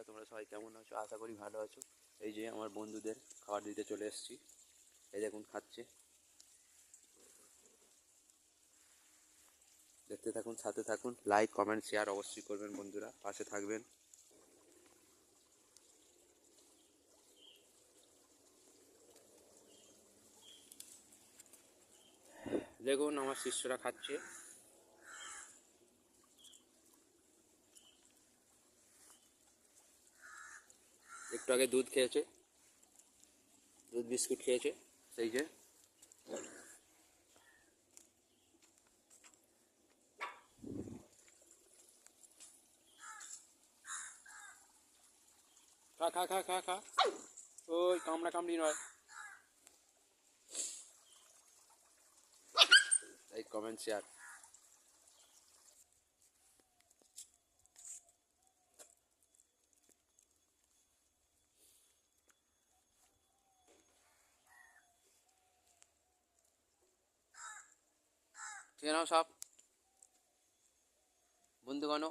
বন্ধুরা, তোমরা সবাই কেমন আছো? আশা করি ভালো আছো। এই যে আমার বন্ধুদের খাবার দিতে চলে এসেছি। এই দেখুন খাচ্ছে, দেখতে থাকুন, সাথে থাকুন। লাইক কমেন্ট শেয়ার অবশ্যই করবেন বন্ধুরা, পাশে থাকবেন। দেখুন আমার শিষ্যরা খাচ্ছে। একটু আগে দুধ খেয়েছে, দুধ বিস্কুট খেয়েছে। সেই যে খা খা খা খা খা, ওই কামড়া কামড়ি নয়। Like comment share. খেয়ে নাও সব বন্ধুগণ।